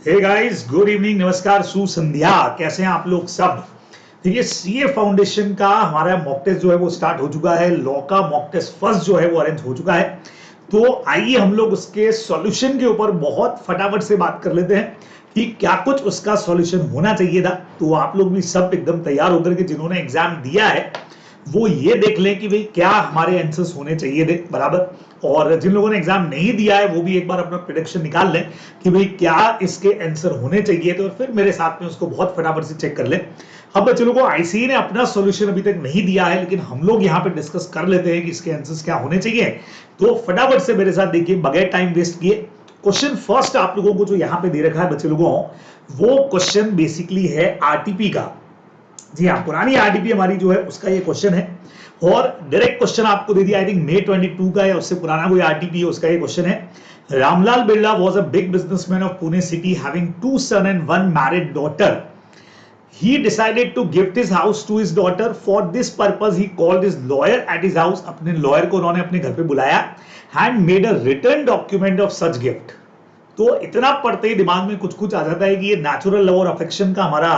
Hey guys, good evening, नमस्कार, सुसंध्या। कैसे हैं आप लोग सब? देखिए, सीए फाउंडेशन का हमारा मॉक टेस्ट जो है वो स्टार्ट हो चुका है। लॉ का मॉक टेस्ट फर्स्ट जो है वो अरेंज हो चुका है। तो आइए हम लोग उसके सॉल्यूशन के ऊपर बहुत फटाफट से बात कर लेते हैं कि क्या कुछ उसका सॉल्यूशन होना चाहिए था। तो आप लोग भी सब एकदम तैयार होकर के जिन्होंने एग्जाम दिया है वो ये देख लें कि भाई क्या हमारे आंसर्स होने चाहिए थे, बराबर। और जिन लोगों ने एग्जाम नहीं दिया है वो भी एक बार अपना प्रेडिक्शन निकाल लें कि भाई क्या इसके आंसर होने चाहिए थे, और फिर मेरे साथ में उसको बहुत फटाफट से चेक कर लें। अब बच्चे लोगों को आईसीई ने अपना सॉल्यूशन अभी तक नहीं दिया है, लेकिन हम लोग यहाँ पे डिस्कस कर लेते हैं कि इसके आंसर्स क्या होने चाहिए। तो फटाफट से मेरे साथ देखिए, बगैर टाइम वेस्ट किए। क्वेश्चन फर्स्ट आप लोगों को जो यहाँ पे दे रखा है बच्चे लोगों, वो क्वेश्चन बेसिकली है आरटीपी का। जी हाँ, पुरानी आरटीपी हमारी जो है उसका ये क्वेश्चन है, और डायरेक्ट क्वेश्चन आपको दे दिया। आई थिंक May 22 का है, उससे पुराना कोई आरटीपी है उसका ये क्वेश्चन है। Ramlal Birla was a big businessman of Pune city having 2 sons and 1 married daughter. He decided to gift his house to his daughter. For this purpose he called his lawyer at his house. अपने lawyer को उन्होंने अपने घर पे बुलाया and made a written document of such gift. तो इतना पढ़ते ही दिमाग में कुछ कुछ आ जाता है कि ये नेचुरल लव और अफेक्शन का हमारा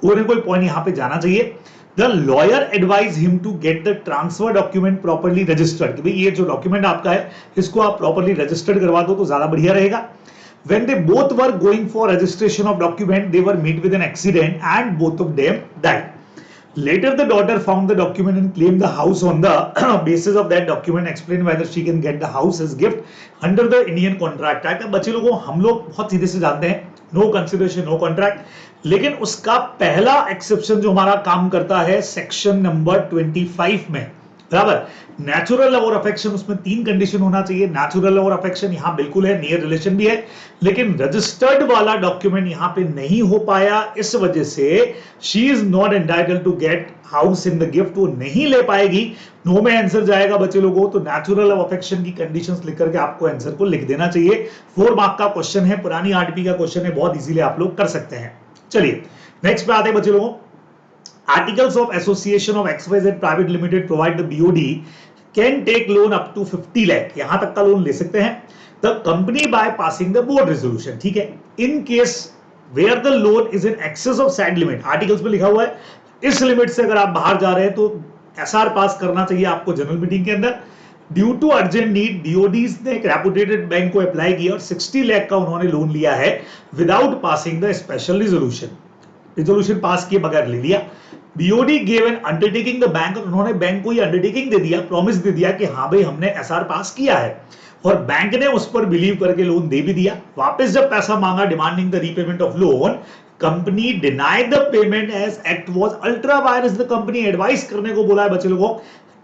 कोई ना कोई पॉइंट यहाँ पे जाना चाहिए। The lawyer advise him to get the transfer document properly registered, कि भाई ये जो डॉक्यूमेंट आपका है इसको आप प्रॉपर्ली रजिस्टर्ड करवा दो तो ज्यादा बढ़िया रहेगा। When they both were going for registration of document, they were met with an accident and both of them died. Later, the daughter found the document and claimed the house on the basis of that document. Explain whether she can get the house as gift under the Indian Contract Act. बच्चे लोगों, हम लोग बहुत सीधे से जानते हैं, no consideration no contract. लेकिन उसका पहला एक्सेप्शन जो हमारा काम करता है सेक्शन नंबर 25 में, बराबर। नेचुरल लव और अफेक्शन, उसमें 3 कंडीशन होना चाहिए। नेचुरल लव और अफेक्शन यहाँ बिल्कुल है, नियर रिलेशन भी है, लेकिन रजिस्टर्ड वाला डॉक्यूमेंट यहाँ पे नहीं हो पाया। इस वजह से she is not entitled to get house in the gift, वो नहीं ले पाएगी। नो में आंसर जाएगा बच्चे लोगों। तो नेचुरल लव अफेक्शन की कंडीशंस लिख करके आपको आंसर को लिख देना चाहिए। 4 मार्क का क्वेश्चन है, पुरानी आरटीपी का क्वेश्चन है, बहुत इजीली आप लोग कर सकते हैं। चलिए नेक्स्ट पे आते हैं बच्चे लोगों। Articles of Association of XYZ Private Limited provide the BOD can take loan up to 50 lakh, यहां तक का लोन ले सकते हैं। The company by passing the board resolution, ठीक है। In case where the loan is in excess of said limit, articles में लिखा हुआ है इस लिमिट से अगर आप बाहर जा रहे हैं तो एसआर पास करना चाहिए आपको जनरल मीटिंग के अंदर। ड्यू टू अर्जेंट नीड डीओडीज ने एक रेपुटेटेड बैंक को अप्लाई किया और 60 लाख का उन्होंने लोन लिया है without passing the special resolution pass किए बगैर ले लिया। BOD gave an undertaking the bank, उन्होंने बैंक को ये अंडरटेकिंग दे दिया, प्रॉमिस दे दिया कि हाँ भाई हमने एसआर पास किया है, और बैंक ने उस पर बिलीव करके लोन दे भी दिया। वापस जब पैसा मांगा demanding the repayment of loan, company denied the payment as act was ultra vires. The company advice करने को बोला है बच्चे लोगों।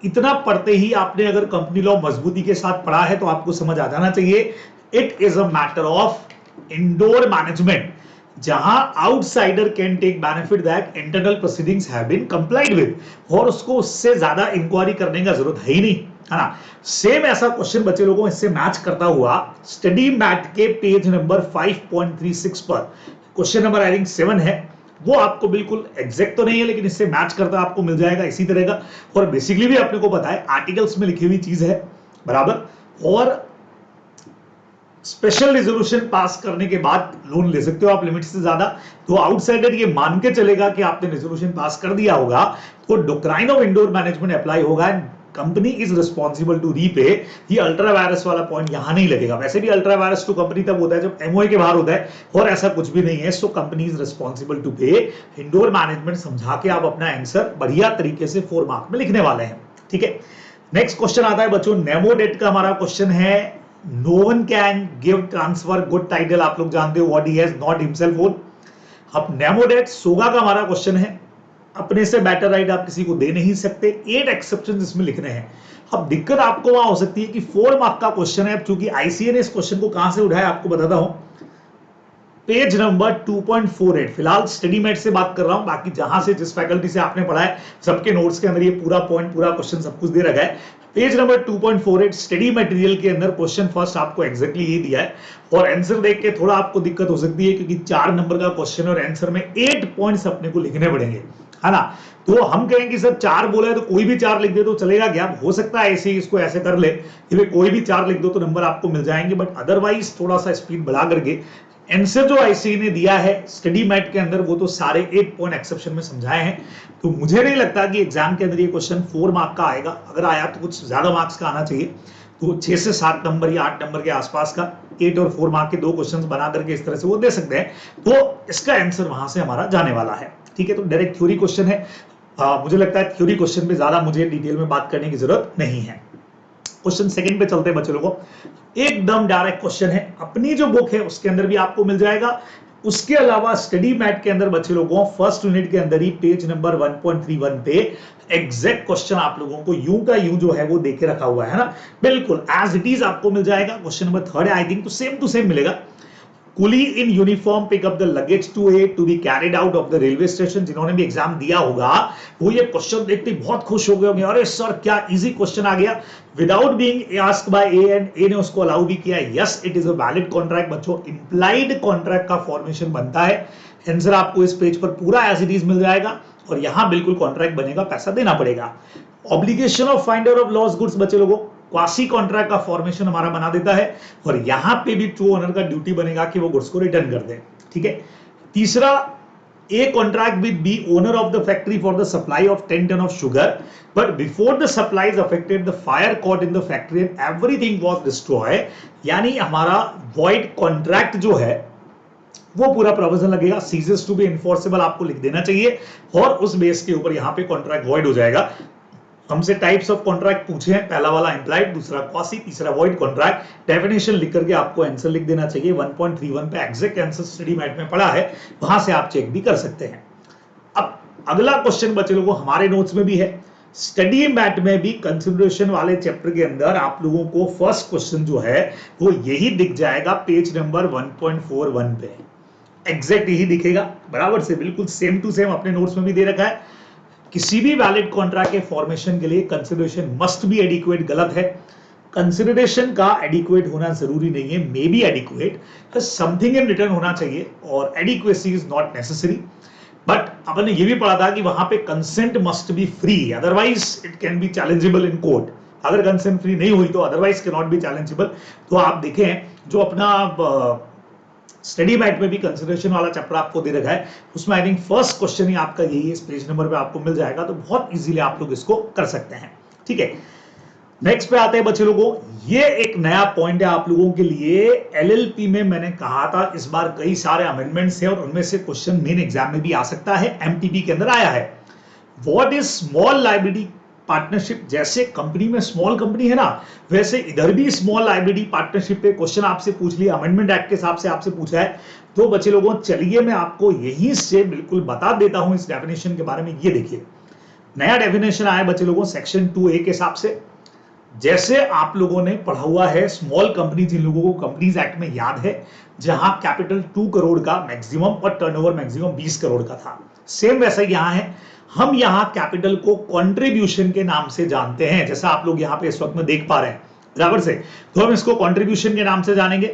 इतना पढ़ते ही आपने अगर कंपनी लॉ मजबूती के साथ पढ़ा है तो आपको समझ आ जाना चाहिए it is a matter of indoor management, जहां outsider can take benefit that internal proceedings have been complied with, और उसको उससे ज्यादा इंक्वायरी करने का जरूरत है ही नहीं, है ना। सेम ऐसा क्वेश्चन बच्चे लोगों इससे मैच करता हुआ स्टडी मैट के पेज नंबर 5.36 पर क्वेश्चन नंबर आई थिंक 7 है। वो आपको बिल्कुल एग्जैक्ट तो नहीं है लेकिन इससे मैच करता आपको मिल जाएगा इसी तरह का। और बेसिकली भी अपने को पता है आर्टिकल्स में लिखी हुई चीज है, बराबर। और स्पेशल रिजोल्यूशन पास करने के बाद लोन ले सकते हो आप लिमिट से ज्यादा। तो आउटसाइडर ये मान के चलेगा कि आपने रिजोल्यूशन पास कर दिया होगा तो doctrine of indoor management apply होगा and company is responsible to repay. ये अल्ट्रा वायरस वाला पॉइंट यहां नहीं लगेगा। वैसे भी अल्ट्रा वायरस टू कंपनी तब होता है जब एमओए के बाहर होता है, और ऐसा कुछ भी नहीं है। So company is responsible to pay. Indoor management समझा के आप अपना आंसर बढ़िया तरीके से 4 मार्क में लिखने वाले हैं, ठीक है। नेक्स्ट क्वेश्चन आता है बच्चों, नेमो डेट का हमारा क्वेश्चन है। No one can give transfer good title, आप लोग जानते हो, what he has not himself own। अब नेमोडेट सोगा का हमारा क्वेश्चन है। अपने से बेटर राइट आप किसी को दे नहीं सकते। 8 एक्सेप्शन इसमें लिखने हैं। अब दिक्कत आपको वहां हो सकती है कि 4 मार्क का क्वेश्चन है, चूंकि आईसीए ने इस क्वेश्चन को कहां से उठाया आपको बताता हूं। पेज नंबर 2.48, फिलहाल स्टडी मेट से बात कर रहा हूं, बाकी जहां से जिस फैकल्टी से आपने पढ़ा है सबके नोट्स के अंदर ये पूरा पॉइंट पूरा क्वेश्चन सब कुछ दे रखा है। पेज नंबर 2.48 स्टडी मटेरियल के अंदर क्वेश्चन फर्स्ट आपको एग्जैक्टली ये दिया है, और आंसर देख के थोड़ा आपको दिक्कत हो सकती है क्योंकि 4 नंबर का क्वेश्चन और आंसर में 8 पॉइंट्स अपने को लिखने पड़ेंगे, है ना। तो हम कहेंगे सर 4 बोला है तो कोई भी 4 लिख दे तो चलेगा क्या? हो सकता है ऐसे ही इसको ऐसे कर ले कि कोई भी 4 लिख दो तो नंबर आपको मिल जाएंगे, बट अदरवाइज थोड़ा सा स्पीड बढ़ा करके आंसर जो आईसी ने दिया है स्टडी मैट के अंदर वो तो सारे 8 पॉइंट एक्सेप्शन में समझाए हैं, तो मुझे नहीं लगता कि एग्जाम के अंदर ये क्वेश्चन 4 मार्क का आएगा। अगर आया तो कुछ ज्यादा मार्क्स का आना चाहिए, तो 6 से 7 नंबर या 8 नंबर के आसपास का 8 और 4 मार्क के दो क्वेश्चंस बना करके इस तरह से वो दे सकते हैं, तो इसका आंसर वहां से हमारा जाने वाला है। ठीक है, तो डायरेक्ट थ्योरी क्वेश्चन है। मुझे लगता है थ्योरी क्वेश्चन पे ज्यादा मुझे डिटेल में बात करने की जरूरत नहीं है। क्वेश्चन सेकंड पे चलते हैं बच्चे लोगों, एकदम डायरेक्ट क्वेश्चन है, अपनी जो बुक है उसके अंदर भी आपको मिल जाएगा। उसके अलावा स्टडी मैट के अंदर बच्चे लोगों फर्स्ट यूनिट के अंदर ही पेज नंबर 1.31 पे एग्जैक्ट क्वेश्चन आप लोगों को यूं का यूं जो है वो देके रखा हुआ है ना, बिल्कुल एज इट इज आपको मिल जाएगा। क्वेश्चन नंबर 3 है आई थिंक, तो सेम टू सेम मिलेगा। Coolie in uniform pick up the luggage to be carried out of the railway station. जिन्होंने भी एग्जाम दिया होगा वो ये क्वेश्चन देखते बहुत खुश हो गए होंगे, अरे सर क्या इजी क्वेश्चन आ गया, without being asked by A, and A ने उसको अलाउ भी किया। Yes it is a valid contract बच्चों, इंप्लाइड कॉन्ट्रैक्ट का फॉर्मेशन बनता है। आंसर आपको इस पेज पर पूरा एज इट इज मिल जाएगा, और यहां बिल्कुल कॉन्ट्रैक्ट बनेगा, पैसा देना पड़ेगा। Obligation of finder of loss goods बच्चे लोगों क्वासी कॉन्ट्रैक्ट का फॉर्मेशन हमारा बना देता है, और यहां पे भी ट्रू ओनर का ड्यूटी बनेगा कि वो गुड्स को रिटर्न कर दे। ठीक है, तीसरा, A contract with B owner of the factory for the supply of 10 ton of sugar, but before the supply is affected the fire caught in the factory and everything was destroy. यानी हमारा void contract जो है वो पूरा provision लगेगा, ceases to be enforceable आपको लिख देना चाहिए, और उस बेस के ऊपर यहां पे कॉन्ट्रैक्ट वॉइड हो जाएगा। हमसे टाइप्स ऑफ कॉन्ट्रैक्ट पूछे हैं, पहला वाला इंप्लाइड, दूसरा क्वासी, तीसरा वॉइड कॉन्ट्रैक्ट। डेफिनेशन लिख करके आपको आंसर लिख देना चाहिए। 1.31 पे एग्जैक्ट आंसर स्टडी मैट में पड़ा है, वहां से आप चेक भी कर सकते हैं। अब अगला क्वेश्चन बच्चे लोगों हमारे नोट्स में भी है, स्टडी मैट में भी कंसिडरेशन वाले चैप्टर के अंदर आप लोगों को फर्स्ट क्वेश्चन जो है वो यही दिख जाएगा पेज नंबर 1.41 पे, एग्जैक्ट यही दिखेगा, बराबर से बिल्कुल सेम टू सेम अपने नोट्स में भी दे रखा है। किसी भी वैलिड कॉन्ट्रैक्ट के फॉर्मेशन के लिए कंसिडरेशन मस्ट बी एडिक्वेट गलत है। कंसिडरेशन का एडिक्वेट होना जरूरी नहीं है, may be adequate, something in return होना चाहिए, और adequacy is not necessary. But आपने ये भी पढ़ा था कि वहां पे consent must be free, otherwise it can be challengeable in court. अगर कंसेंट फ्री नहीं हुई तो otherwise can not be challengeable. तो आप देखें जो अपना स्टडी मैट में भी कंसिडरेशन वाला चैप्टर आपको दे रखा है, उसमें आई थिंक फर्स्ट क्वेश्चन ही आपका यही है, इस पेज नंबर पे आपको मिल जाएगा, तो बहुत इजीली आप लोग इसको कर सकते हैं। ठीक है, नेक्स्ट पे आते हैं बच्चे लोगों, ये एक नया पॉइंट है आप लोगों के लिए। एलएलपी में मैंने कहा था इस बार कई सारे अमेंडमेंट्स हैं, और उनमें से क्वेश्चन मेन एग्जाम में भी आ सकता है, एमटीपी के अंदर आया है। What is small liability partnership? जैसे कंपनी में स्मॉल कंपनी है ना, वैसे इधर भी स्मॉल लायबिलिटी पार्टनरशिप पे क्वेश्चन आपसे पूछ लिया, अमेंडमेंट एक्ट के हिसाब से आपसे पूछा है। तो बच्चे लोगों चलिए मैं आपको यहीं से बिल्कुल बता देता हूं इस डेफिनेशन के बारे में। ये देखिए नया डेफिनेशन आया बच्चे लोगों सेक्शन 2A के हिसाब से। जैसे आप लोगों ने पढ़ा हुआ है स्मॉल कंपनी, जिन लोगों को कंपनीज एक्ट में याद है, जहां कैपिटल 2 करोड़ का मैक्सिमम और टर्नओवर मैक्सिमम 20 करोड़ का था, सेम वैसा यहां है। हम यहां कैपिटल को कंट्रीब्यूशन के नाम से जानते हैं, जैसा आप लोग यहां पे इस वक्त में देख पा रहे हैं बराबर से, तो हम इसको कंट्रीब्यूशन के नाम से जानेंगे।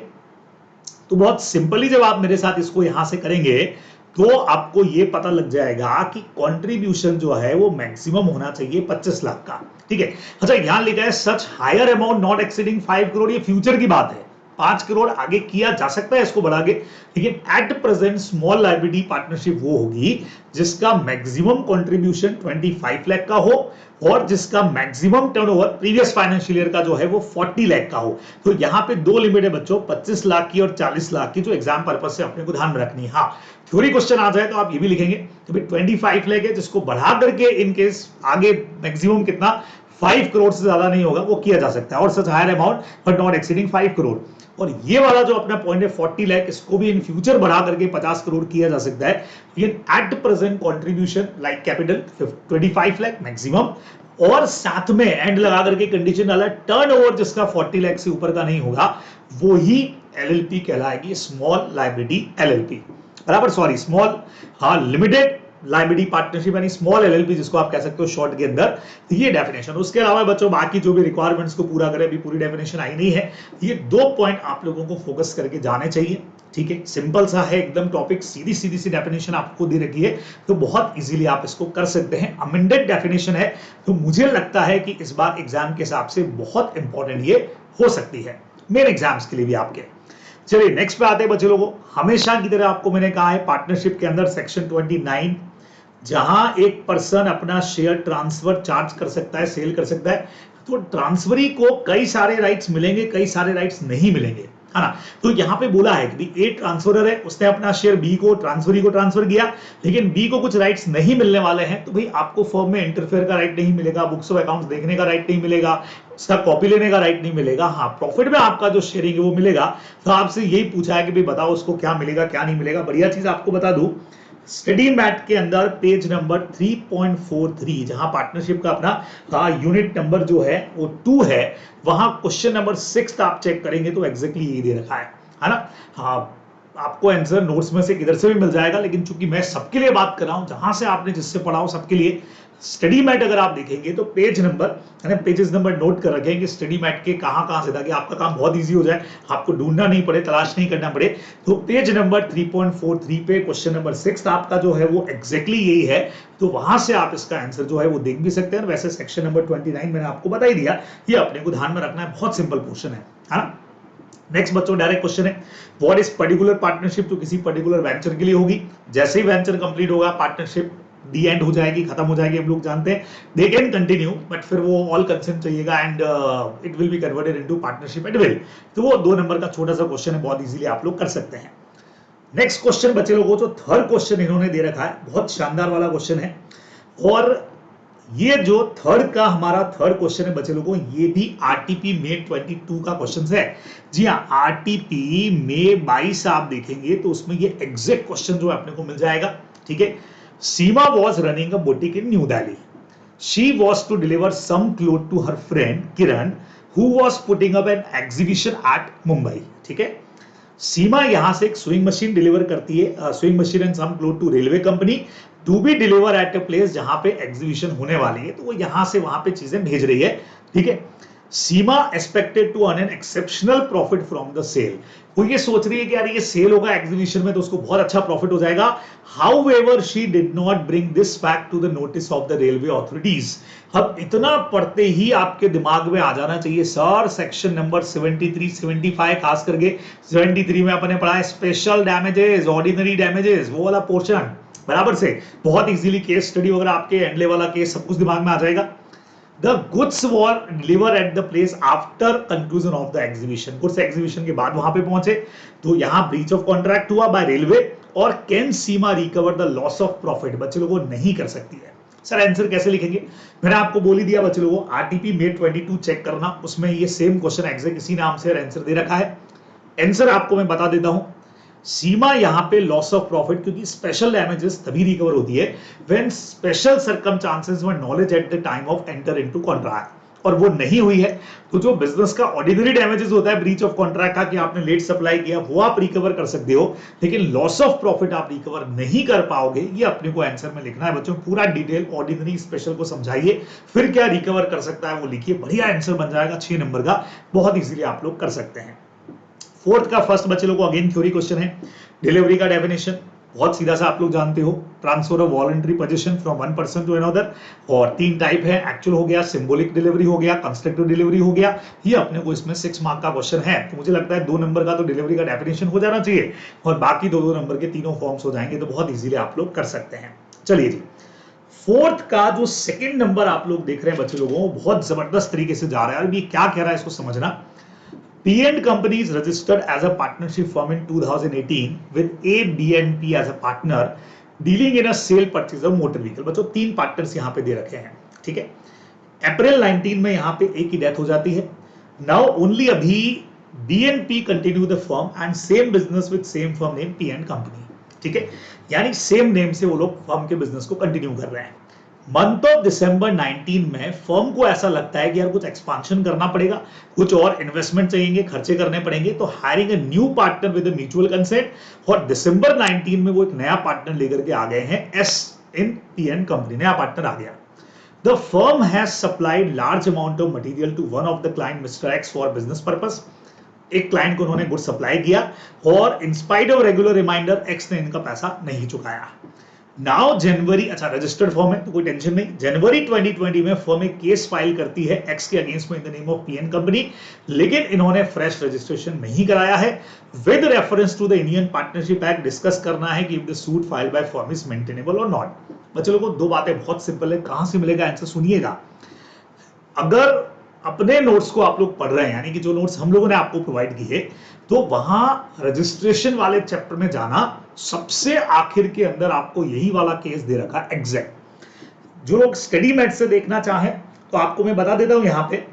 तो बहुत सिंपली जब आप मेरे साथ इसको यहां से करेंगे तो आपको ये पता लग जाएगा कि कंट्रीब्यूशन जो है वो मैक्सिमम होना चाहिए 25 लाख का। ठीक है, अच्छा यहां लिखा है such higher amount not exceeding 5 crore, ये फ्यूचर की बात है, 5 करोड़ आगे किया जा सकता है इसको बढ़ा के, लेकिन at present small liability partnership वो होगी जिसका मैक्सिमम कंट्रीब्यूशन 25 लाख का हो, और जिसका maximum turnover previous financial year का जो है वो 40 लाख का हो। तो यहाँ पे दो लिमिट है बच्चों, 25 लाख की और 40 लाख की, जो एग्जाम पर्पज से अपने को ध्यान में रखनी है। हाँ थ्योरी क्वेश्चन आ जाए तो आप ये भी लिखेंगे कि भाई 25 लाख है, जिसको बढ़ा करके इनकेस आगे मैक्सिमम कितना 5 करोड़ से ज्यादा नहीं होगा वो किया जा सकता है, और such higher amount but not exceeding 5 crore. और ये वाला जो अपना पॉइंट है 40 लाख, इसको भी इन फ्यूचर बढ़ा करके 50 करोड़ किया जा सकता है, लेकिन at present contribution like capital 25 lakh maximum, और साथ में एंड लगा करके कंडीशन डाला टर्नओवर जिसका 40 लाख से ऊपर का नहीं होगा, वो ही एलएलपी कहलाएगी, स्मॉल लायबिलिटी एलएलपी बराबर, सॉरी स्मॉल हाँ लिमिटेड लायबिलिटी पार्टनरशिप यानी स्मॉल एलएलपी जिसको आप कह सकते हो शॉर्ट के अंदर। तो ये डेफिनेशन, उसके अलावा बच्चों बाकी जो भी रिक्वायरमेंट्स को पूरा करे, अभी पूरी डेफिनेशन आई नहीं है। ये दो पॉइंट आप लोगों को फोकस करके जाने चाहिए। ठीक है, सिंपल सा है एकदम टॉपिक, सीधी सीधी सी डेफिनेशन आपको दे रखी है, तो बहुत इजीली आप इसको कर सकते हैं। अमेंडेड डेफिनेशन है, तो मुझे लगता है कि इस बार एग्जाम के हिसाब से बहुत इंपॉर्टेंट ये हो सकती है, मेन एग्जाम्स के लिए भी आपके। चलिए नेक्स्ट पे आते हैं बच्चे लोगों। हमेशा की तरह आपको मैंने कहा है पार्टनरशिप के अंदर सेक्शन 29, जहां एक पर्सन अपना शेयर ट्रांसफर चार्ज कर सकता है, सेल कर सकता है, तो ट्रांसफरी को कई सारे राइट्स मिलेंगे, कई सारे राइट्स नहीं मिलेंगे, है ना। तो यहां पे बोला है कि ए ट्रांसफरर है, उसने अपना शेयर बी को ट्रांसफरी को ट्रांसफर किया, लेकिन बी को कुछ राइट्स नहीं मिलने वाले हैं, तो भाई आपको फर्म में इंटरफेयर का राइट नहीं मिलेगा, बुक्स ऑफ अकाउंट्स देखने का राइट नहीं मिलेगा, उसका कॉपी लेने का राइट नहीं मिलेगा। हाँ, प्रॉफिट में आपका जो शेयरिंग है वो मिलेगा। तो आपसे यही पूछा है कि भाई बताओ उसको क्या मिलेगा क्या नहीं मिलेगा। बढ़िया चीज आपको बता दूं, स्टडी मैट के अंदर पेज नंबर 3.43, जहां पार्टनरशिप का अपना यूनिट नंबर जो है वो 2 है, वहां क्वेश्चन नंबर 6 आप चेक करेंगे तो एग्जैक्टली यही दे रखा है ना। हाँ, आपको आंसर नोट्स में से किधर से भी मिल जाएगा, लेकिन चूंकि मैं सबके लिए बात कर रहा हूं, जहां से आपने जिससे पढ़ा हो सबके लिए स्टडी मैट अगर आप देखेंगे तो page number pages number note कर रखेंगे स्टडी मैट के कहां से, ताकि आपका काम बहुत इजी हो जाए, आपको ढूंढना नहीं पड़े, तलाश नहीं करना पड़े। तो पेज नंबर 3.43 पे क्वेश्चन नंबर 6 आपका जो है वो एग्जैक्टली यही है। तो वहां से आप इसका आंसर जो है वो देख भी सकते हैं। वैसे सेक्शन नंबर 29 मैंने आपको बता ही दिया, ये अपने को ध्यान में रखना है, बहुत सिंपल क्वेश्चन है ना। नेक्स्ट बच्चों डायरेक्ट क्वेश्चन है, व्हाट इज पर्टिकुलर पार्टनरशिप, जो किसी पर्टिकुलर वेंचर के लिए होगी। जैसे ही वेंचर कंप्लीट होगा पार्टनरशिप दी एंड हो जाएगी, खत्म हो जाएगी, हम लोग जानते हैं। दे कैन कंटिन्यू बट फिर वो ऑल कंसेंट चाहिएगा and it will be converted into partnership at will. तो वो 2 नंबर का छोटा सा क्वेश्चन है, बहुत इजीली आप लोग कर सकते हैं। नेक्स्ट क्वेश्चन बच्चे लोगों, जो थर्ड क्वेश्चन इन्होंने दे रखा है, बहुत शानदार वाला क्वेश्चन है। और ये जो हमारा थर्ड क्वेश्चन है बच्चे लोगों, ये भी आरटीपी मे 22 का क्वेश्चन है। जी हाँ, आरटीपी मे 22 आप देखेंगे तो उसमें ये एग्जैक्ट क्वेश्चन जो है अपने को मिल जाएगा। ठीक है, सीमा was running a boutique in New Delhi. She was to deliver some clothes to her friend Kiran, who was putting up an exhibition at Mumbai. ठीक है, सीमा यहां से एक स्विंग मशीन डिलीवर करती है, swing machine and some cloth to railway company to be deliver at a place जहां पे exhibition होने वाली है। तो वो यहां से वहां पे चीजें भेज रही है। ठीक है, Seema expected to earn an exceptional profit from the sale. वो ये सोच रही है कि यार ये सेल होगा एग्जीबिशन में तो उसको बहुत अच्छा प्रॉफिट हो जाएगा। However she did not bring this fact to the notice of the railway authorities. अब इतना पढ़ते ही आपके दिमाग में आ जाना चाहिए सर, सेक्शन नंबर 73 75, खास करके 73 में अपने पढ़ा है स्पेशल डैमेजेस, ऑर्डिनरी डैमेजेस, वो वाला पोर्शन बराबर से बहुत इजीली केस स्टडी वगैरह आपके एंडले वाला केस सब कुछ दिमाग में आ जाएगा। The goods were delivered at the place after conclusion of the exhibition. Goods exhibition के बाद वहां पे पहुंचे, तो यहाँ breach of contract हुआ by railway। और can Seema recover the loss of profit, बच्चे लोगों नहीं कर सकती है। सर आंसर कैसे लिखेंगे, मैंने आपको बोल ही दिया बच्चे लोगों, आरटीपी मे 22 चेक करना, उसमें ये सेम क्वेश्चन एग्जैक्ट इसी नाम से आंसर दे रखा है। आंसर आपको मैं बता देता हूं, सीमा यहां पे लॉस ऑफ प्रॉफिट, क्योंकि स्पेशल डैमेजेस तभी रिकवर होती है when special circumstances were knowledge at the time of enter into contract, और वो नहीं हुई है। तो जो बिजनेस का ऑर्डिनरी डैमेजेस होता है ब्रीच ऑफ कॉन्ट्रैक्ट का, कि आपने लेट सप्लाई किया, वो आप रिकवर कर सकते हो, लेकिन लॉस ऑफ प्रॉफिट आप रिकवर नहीं कर पाओगे। ये अपने को आंसर में लिखना है बच्चों, पूरा डिटेल ऑर्डिनरी स्पेशल को समझाइए, फिर क्या रिकवर कर सकता है वो लिखिए, बढ़िया आंसर बन जाएगा 6 नंबर का, बहुत इजीली आप लोग कर सकते हैं। फोर्थ का फर्स्ट बच्चे लोगों को अगेन थ्योरी क्वेश्चन है। डिलीवरी का डेफिनेशन बहुत सीधा सा आप लोग जानते हो, transfer of voluntary position from one person to another. और 3 टाइप है, एक्चुअल हो गया, सिंबॉलिक डिलीवरी हो गया, कंस्ट्रक्टिव डिलीवरी हो गया। ये अपने को इसमें 6 मार्क का क्वेश्चन है, तो मुझे लगता है 2 नंबर का तो डिलीवरी का डेफिनेशन हो जाना चाहिए, और बाकी 2-2 नंबर के तीनों फॉर्म्स हो जाएंगे, तो बहुत इजीली आप लोग कर सकते हैं। चलिए जी, फोर्थ का जो सेकंड नंबर आप लोग देख रहे हैं बच्चे लोगों, बहुत जबरदस्त तरीके से जा रहा है। अभी क्या कह रहा है इसको समझना। P&N Company is registered as a partnership firm in 2018 with ABNP as a partner dealing in a sale purchase of motor vehicle। बच्चों 3 पार्टनर्स यहाँ पे दे रखे हैं। ठीक है, अप्रैल 19 में यहाँ पे एक की डेथ हो जाती है। नाउ ओनली अभी BNP continue the firm and same business with same firm name P&N Company। ठीक है, यानी सेम नेम से वो लोग फर्म के बिजनेस को कंटिन्यू कर रहे हैं। मंथ ऑफ दिसंबर 19 में फर्म को ऐसा लगता है कि यार कुछ एक्सपांशन करना पड़ेगा, कुछ और इन्वेस्टमेंट चाहिए, खर्चे करने पड़ेंगे, तो hiring a new partner with a mutual consent. और दिसंबर 19 में वो एक नया पार्टनर लेकर के आ गए हैं, एस इन P&N कंपनी, नया पार्टनर आ गया। The firm has supplied large amount of material to one of the client mister X for business purpose. एक क्लाइंट को उन्होंने गुड सप्लाई किया, और in spite of regular reminder X ने इनका पैसा नहीं चुकाया। नाउ जनवरी, अच्छा रजिस्टर्ड फर्म है तो कोई टेंशन नहीं, जनवरी 2020 में फर्म एक केस फाइल करती है एक्स के अगेंस्ट में in the name of PN company, लेकिन इन्होंने फ्रेश रजिस्ट्रेशन नहीं कराया है। With reference to the Indian partnership act discuss करना है कि if the suit filed by firm is maintainable और नॉट। बच्चे लोगों को दो बातें बहुत सिंपल है, कहां से मिलेगा आंसर सुनिएगा। अगर अपने नोट्स को आप लोग पढ़ रहे हैं, यानी कि जो नोट्स हम लोगों ने आपको प्रोवाइड किए, तो वहां रजिस्ट्रेशन वाले चैप्टर में जाना, सबसे आखिर के अंदर आपको यही वाला केस दे रखा एग्जैक्ट। जो लोग स्टडी मैट से देखना चाहें तो आपको मैं बता देता हूं, यहां पे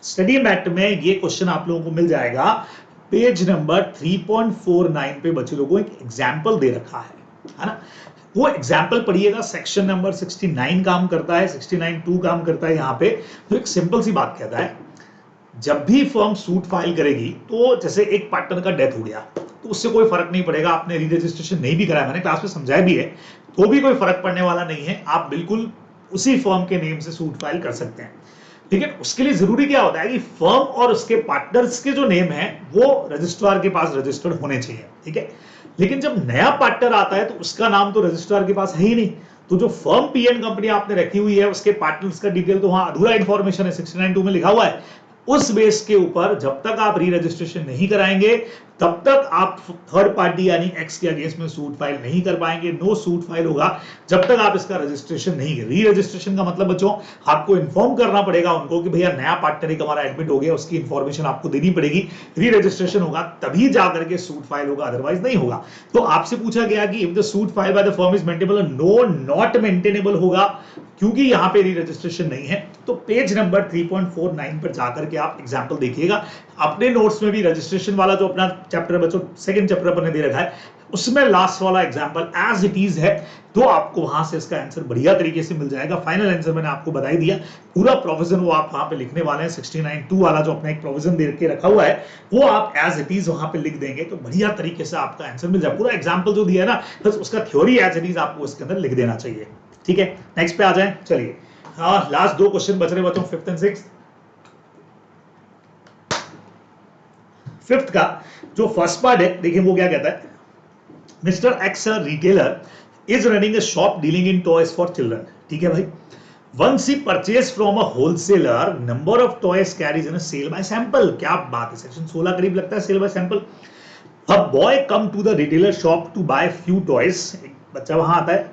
स्टडी मैट में ये क्वेश्चन आप लोगों को मिल जाएगा पेज नंबर 3.49 पे। बच्चे लोगों एक एग्जाम्पल दे रखा है ना, वो एग्जाम्पल पढ़िएगा। सेक्शन नंबर 69 काम करता है, 69(2) काम करता है यहाँ पे। तो एक सिंपल सी बात कहता है, जब भी फर्म सूट फाइल करेगी, तो जैसे एक पार्टनर का डेथ हो गया तो उससे कोई फर्क नहीं पड़ेगा, आपने री रजिस्ट्रेशन नहीं भी कराया, मैंने क्लास में समझाया भी है, तो भी कोई फर्क पड़ने वाला नहीं है, आप बिल्कुल उसी फर्म के नेम से सूट फाइल कर सकते हैं। लेकिन उसके लिए जरूरी क्या होता है कि फर्म और उसके पार्टनर्स के जो नेम है वो रजिस्ट्रार के पास रजिस्टर्ड होने चाहिए, ठीक है। लेकिन जब नया पार्टनर आता है तो उसका नाम तो रजिस्ट्रार के पास है ही नहीं, तो जो फर्म पीएन कंपनी आपने रखी हुई है उसके पार्टनर्स का डिटेल तो वहां अधूरा इंफॉर्मेशन है, 69(2) में लिखा हुआ है। उस बेस के ऊपर जब तक आप री रजिस्ट्रेशन नहीं कराएंगे तब तक आप थर्ड पार्टी यानी एक्स के अगेंस्ट में सूट फाइल नहीं कर पाएंगे। नो सूट फाइल होगा जब तक आप इसका रजिस्ट्रेशन नहीं। री रजिस्ट्रेशन का मतलब बच्चों, आपको इन्फॉर्म करना पड़ेगा उनको कि भैया नया पार्टनर एक हमारा एडमिट हो गया, उसकी इंफॉर्मेशन आपको देनी पड़ेगी। री रजिस्ट्रेशन होगा तभी जाकर के सूट फाइल होगा, अदरवाइज नहीं होगा। तो आपसे पूछा गया कि if the suit file by the firm is maintainable, no not maintainable होगा क्योंकि यहां पे री रजिस्ट्रेशन नहीं है। तो पेज नंबर 3.49 पर जाकर के आप एग्जांपल देखिएगा। अपने नोट्स में भी रजिस्ट्रेशन वाला जो अपना चैप्टर बच्चों सेकंड चैप्टर अपने दे रखा है, उसमें लास्ट वाला एग्जांपल एज इट इज है, तो आपको वहां से इसका आंसर बढ़िया तरीके से मिल जाएगा। फाइनल आंसर मैंने आपको बता ही दिया, पूरा प्रोविजन वो आप वहां पे लिखने वाले हैं। 69(2) वाला जो अपना एक प्रोविजन दे के रखा हुआ है वो आप एज इट इज वहां पे लिख देंगे तो बढ़िया तरीके से आपका आंसर मिल जाए। पूरा एग्जाम्पल जो दिया है ना, बस उसका थ्योरी एज इट इज आपको इसके अंदर लिख देना चाहिए, ठीक है। नेक्स्ट पे आ जाए, चलिए। हाँ, लास्ट दो क्वेश्चन बच रहे बच्चों, 5th एंड 6th। फिफ्थ का जो फर्स्ट पार्ट है, देखिए वो क्या कहता है, mister X retailer is running a shop dealing in toys for children, ठीक है भाई। Once he purchase from a wholesaler, number of toys carries in a sale by sample. क्या बात है, सेक्शन 16 करीब लगता है sale by sample. A boy come to the retailer shop to buy few toys, एक बच्चा वहां आता है,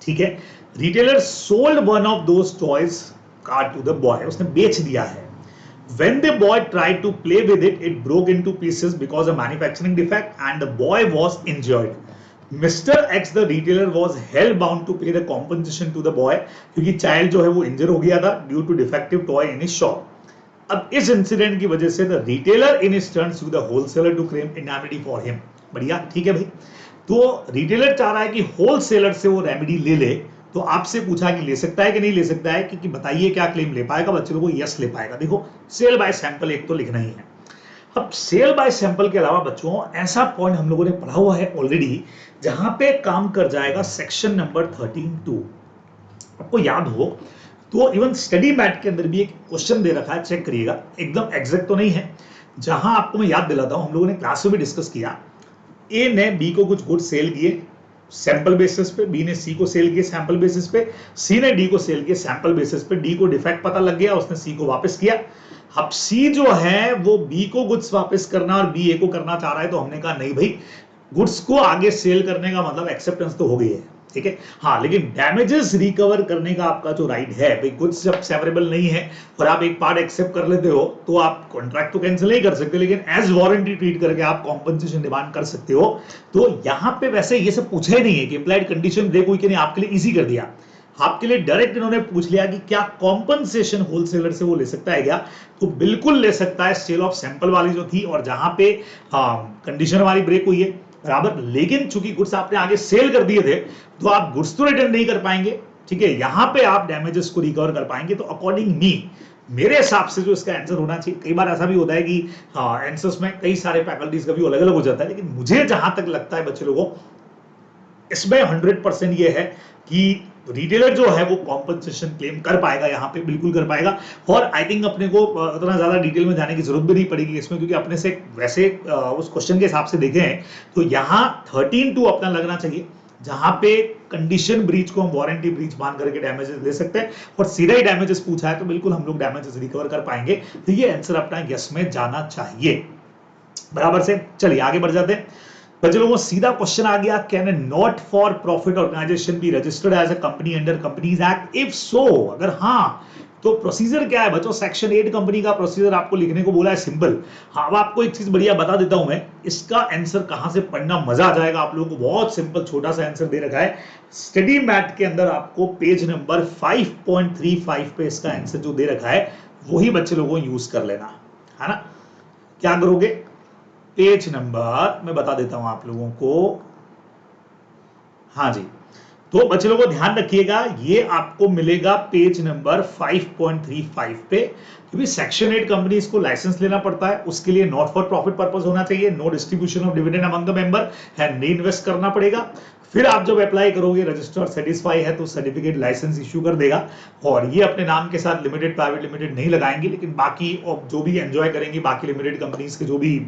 ठीक है। Retailer sold one of those toys car to the boy, उसने बेच दिया है। When the boy tried to play with it, it broke into pieces because of manufacturing defect and the boy was injured. Mr. X, the retailer, was held bound to pay the compensation to the boy क्योंकि child जो है वो इंजर हो गया था due to defective toy in his shop. अब इस incident की वजह से the retailer in his turn sued the wholesaler to claim indemnity for him. बढ़िया, ठीक है भाई। तो रिटेलर चाह रहा है कि होलसेलर से वो रेमेडी ले ले, तो आपसे पूछा कि ले सकता है कि नहीं ले सकता है, क्योंकि बताइए क्या क्लेम ले पाएगा। बच्चे लोगों को यस ले पाएगा। देखो सेल बाय सैंपल एक तो लिखना ही है। अब सेल बाय सैंपल के अलावा बच्चों ऐसा पॉइंट हम लोगों ने पढ़ा हुआ है ऑलरेडी, जहां पे काम कर जाएगा सेक्शन नंबर 13(2). आपको याद हो तो इवन स्टडी मैट के अंदर भी एक क्वेश्चन दे रखा है, चेक करिएगा, एकदम एग्जैक्ट तो नहीं है। जहां आपको मैं याद दिलाता हूं, हम लोगों ने क्लास में भी डिस्कस किया, ए ने बी को कुछ गुड सेल किए सैंपल बेसिस पे, बी ने सी को सेल किया सैंपल बेसिस पे, सी ने डी को सेल किया सैंपल बेसिस पे। डी को डिफेक्ट पता लग गया, उसने सी को वापस किया। अब सी जो है वो बी को गुड्स वापस करना और बी ए को करना चाह रहा है, तो हमने कहा नहीं भाई, गुड्स को आगे सेल करने का मतलब एक्सेप्टेंस तो हो गई है, ठीक है। हाँ, लेकिन डैमेजेस रिकवर करने का आपका जो राइट है भाई, गुड्स जब सेवरेबल नहीं है और आप एक पार्ट एक्सेप्ट कर लेते हो तो आप कॉन्ट्रैक्ट तो कैंसिल नहीं कर सकते, लेकिन एज वारंटी ट्रीट करके आप कॉम्पनसेशन डिमांड कर सकते हो। तो यहां पे वैसे ये सब पूछा ही नहीं है कि इंप्लाइड कंडीशन ब्रेक हुई कि नहीं, आपके लिए इजी कर दिया। आपके लिए डायरेक्ट इन्होंने पूछ लिया कि क्या कॉम्पनसेशन होलसेलर से वो ले सकता है क्या, तो बिल्कुल ले सकता है। सेल ऑफ सैंपल वाली जो थी और जहां पे कंडीशन वाली ब्रेक हुई है बराबर, लेकिन चूंकि गुड्स आपने आगे सेल कर दिए थे तो आप गुड्स तो रिटर्न नहीं कर पाएंगे, ठीक है। यहां पे आप डैमेजेस को रिकवर कर पाएंगे। तो अकॉर्डिंग मी, मेरे हिसाब से जो इसका आंसर होना चाहिए, कई बार ऐसा भी होता है कि आंसर्स में कई सारे फैकल्टीज का भी अलग अलग हो जाता है, लेकिन मुझे जहां तक लगता है बच्चे लोगों, इसमें 100% ये है कि रिटेलर जो है वो कॉम्पनसेशन क्लेम कर पाएगा, यहाँ पे बिल्कुल कर पाएगा। और आई थिंक अपने को उतना ज्यादा डिटेल में जाने की जरूरत भी नहीं पड़ेगी इसमें, क्योंकि अपने से वैसे उस क्वेश्चन के हिसाब से देखें तो यहाँ 13(2) अपना लगना चाहिए। जहां पे कंडीशन ब्रीच को हम वारंटी ब्रीच मान करके डैमेजेस ले सकते हैं, और सीधा ही डैमेजेस पूछा है तो बिल्कुल हम लोग डैमेजेस रिकवर कर पाएंगे। तो ये आंसर अपना यस में जाना चाहिए। बराबर से चलिए आगे बढ़ जाते हैं बच्चे लोगों। सीधा क्वेश्चन आ गया, can a not for profit organisation be registered as a company under companies act? If so, अगर हाँ तो प्रोसीजर क्या है बच्चों? सेक्शन 8 कंपनी का प्रोसीजर आपको लिखने को बोला है, सिंपल। हाँ, अब आपको एक चीज बढ़िया बता देता हूं मैं, इसका आंसर कहां से पढ़ना मजा आ जाएगा आप लोगों को। बहुत सिंपल छोटा सा आंसर दे रखा है स्टडी मैट के अंदर, आपको पेज नंबर 5.35 पे इसका आंसर जो दे रखा है वही बच्चे लोगों को यूज कर लेना है ना। क्या करोगे? पेज नंबर मैं बता देता हूं आप लोगों को, हाँ जी। तो बच्चे लोगों को ध्यान रखिएगा, ये आपको मिलेगा पेज नंबर 5.35 पे, क्योंकि सेक्शन 8 कंपनी इसको लाइसेंस लेना पड़ता है, उसके लिए नॉट फॉर प्रॉफिट पर्पस होना चाहिए, no distribution of dividend among the member है, नी इन्वेस्ट करना पड़ेगा। फिर आप जब अप्लाई करोगे रजिस्टर सेटिस्फाई है तो सर्टिफिकेट लाइसेंस इश्यू कर देगा, और ये अपने नाम के साथ लिमिटेड प्राइवेट लिमिटेड नहीं लगाएंगे, लेकिन बाकी जो भी एंजॉय करेंगे बाकी लिमिटेड कंपनीज के जो भी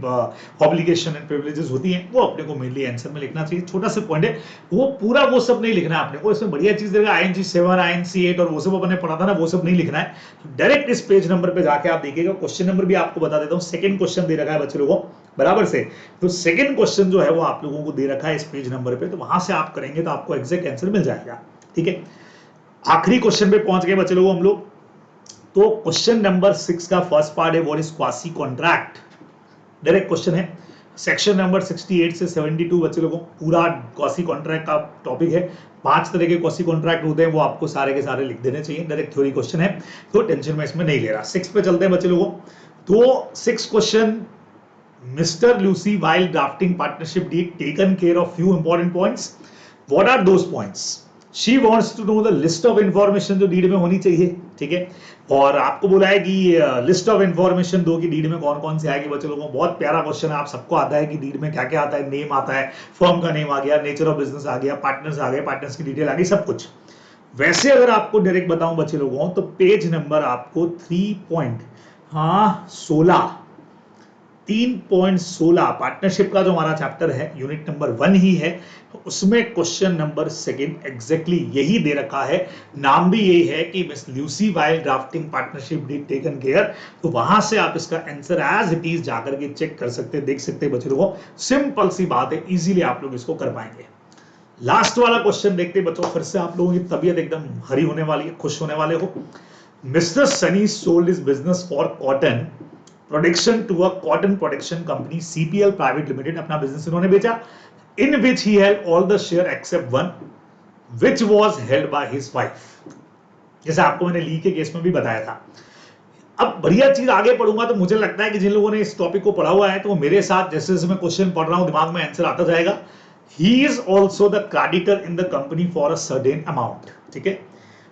ऑब्लिगेशन एंड प्रिविलेजेस होती हैं वो अपने को मेनली आंसर में लिखना चाहिए। छोटा सा पॉइंट है, वो पूरा वो सब नहीं लिखना है आपने को, इसमें बढ़िया चीज देगा INC 7 INC 8 और वो सब अपने पढ़ा था ना, वो सब नहीं लिखना है। डायरेक्ट इस पेज नंबर पे जाके आप देखिएगा, क्वेश्चन नंबर भी आपको बता देता हूं, सेकंड क्वेश्चन दे रखा है बच्चे लोगों बराबर से। तो सेकंड क्वेश्चन जो है वो आप लोगों को दे रखा है इस पेज नंबर पे, तो वहां से आप करेंगे तो आपको एग्जैक्ट आंसर मिल जाएगा। ठीक है, आखिरी क्वेश्चन पे पहुंच गए बच्चे लोगों हम लोग। तो क्वेश्चन नंबर 6 का फर्स्ट पार्ट है what is quasi contract. Direct question है, सेक्शन नंबर 68 से 72 बच्चे लोगों पूरा क्वासी कॉन्ट्रैक्ट का टॉपिक है। 5 तरह के क्वासी कॉन्ट्रैक्ट होते हैं, वो आपको सारे के सारे लिख देने चाहिए। डायरेक्ट थ्योरी क्वेश्चन है तो टेंशन में इसमें नहीं ले रहा। 6 पे चलते हैं बच्चे लोगों। तो 6 question, Mr. Lucy, while drafting partnership deed, taken care of few important points. What are those points? She wants to know the list of information जो डीड में होनी चाहिए। ठीक है, और आपको बोला है कि लिस्ट ऑफ इंफॉर्मेशन दो की डीड में कौन कौन से आएगी बच्चों लोगों। बहुत प्यारा क्वेश्चन है, आप सबको आता है कि डीड में क्या क्या आता है। नेम आता है, फर्म का नेम आ गया, नेचर ऑफ बिजनेस आ गया, पार्टनर्स आ गए, पार्टनर्स की डिटेल आ गई, सब कुछ। वैसे अगर आपको डायरेक्ट बताऊं बच्चे लोगों तो पेज नंबर आपको 3.16 पार्टनरशिप का जो हमारा चैप्टर है यूनिट नंबर 1 ही है, तो उसमें क्वेश्चन नंबर 2 एग्जैक्टली यही दे रखा है। नाम भी यही है कि miss Lucy while drafting partnership deed taken care. तो वहां से आप इसका आंसर एज इट इज जाकर के चेक कर सकते हैं, देख सकते हैं बच्चे लोगों। सिंपल सी बात है, इजीली आप लोग इसको कर पाएंगे। लास्ट वाला क्वेश्चन देखते हैं बच्चों, फिर से आप लोगों की तबीयत एकदम हरी होने वाली है, खुश होने वाले हो। Mister Sunny sold his business for cotton production to a cotton production company CPL private limited. अपना बिजनेस इन्होंने बेचा, in which he held all the share except one which was held by his wife. जैसे आपको मैंने ली के case में भी बताया था। अब बढ़िया चीज आगे पढ़ूंगा तो मुझे लगता है कि जिन लोगों ने इस टॉपिक को पढ़ा हुआ है तो मेरे साथ जैसे जैसे मैं क्वेश्चन पढ़ रहा हूं दिमाग में आंसर आता जाएगा। He is also the creditor in the company for a certain amount. ठीक है,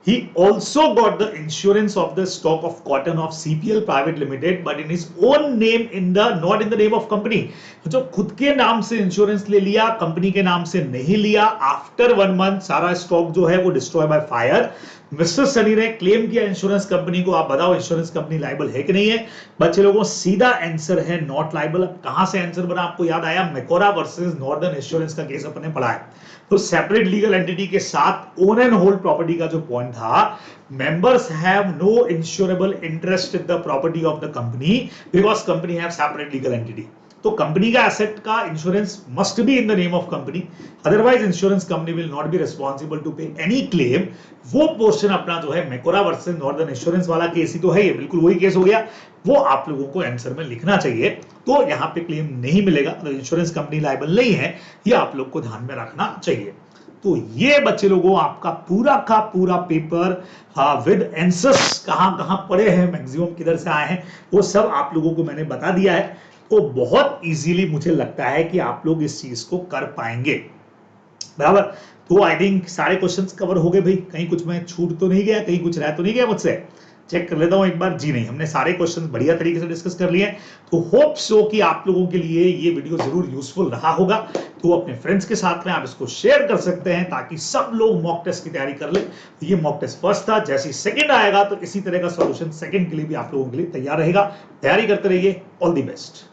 he also got the insurance of the stock of cotton of CPL Private Limited but in his own name, in the not in the name of company। जो खुद के नाम से insurance ले लिया, company के नाम से नहीं लिया। आफ्टर 1 मंथ सारा स्टॉक जो है वो destroy by fire. Mister Sunny ने क्लेम किया इंश्योरेंस कंपनी को। आप बताओ इंश्योरेंस कंपनी लायबल है कि नहीं है बच्चे लोगों? सीधा आंसर है नॉट लायबल। अब कहां से आंसर बना आपको याद आया? मेकोरा वर्सेस नॉर्दर्न इंश्योरेंस का केस अपने पढ़ा है। तो सेपरेट लीगल एंटिटी के साथ ओन एंड होल्ड प्रॉपर्टी का जो पॉइंट था, members have no insurable interest in the property of the company because company have separate legal entity. तो कंपनी का एसेट का insurance must be in the name of company, otherwise insurance company will not be responsible to pay any claim. वो portion अपना जो है Macaura versus northern insurance वाला case ही तो है, ये बिल्कुल वही केस हो गया। वो आप लोगों को आंसर में लिखना चाहिए, तो यहां पे क्लेम नहीं मिलेगा, तो इंश्योरेंस कंपनी लायबल नहीं है, ये आप लोग को ध्यान में रखना चाहिए। तो ये बच्चे लोगों आपका पूरा का पूरा पेपर विद आंसर्स कहां कहां पड़े हैं, मैक्सिमम किधर से आए हैं, वो सब आप लोगों को मैंने बता दिया है। तो बहुत इजीली मुझे लगता है कि आप लोग इस चीज को कर पाएंगे बराबर। तो आई थिंक सारे क्वेश्चंस कवर हो गए भाई, कहीं कुछ मैं छूट तो नहीं गया, कहीं कुछ रह तो नहीं गया मुझसे? चेक कर लेता हूं एक बार। जी नहीं, हमने सारे क्वेश्चंस बढ़िया तरीके से डिस्कस कर लिए। तो होप सो कि आप लोगों के लिए ये वीडियो जरूर यूजफुल रहा होगा। तो अपने फ्रेंड्स के साथ में आप इसको शेयर कर सकते हैं ताकि सब लोग मॉक टेस्ट की तैयारी कर ले। तो ये मॉक टेस्ट फर्स्ट था, जैसे सेकंड आएगा तो इसी तरह का सॉल्यूशन सेकंड के लिए भी आप लोगों के लिए तैयार रहेगा। तैयारी करते रहिए, ऑल द बेस्ट।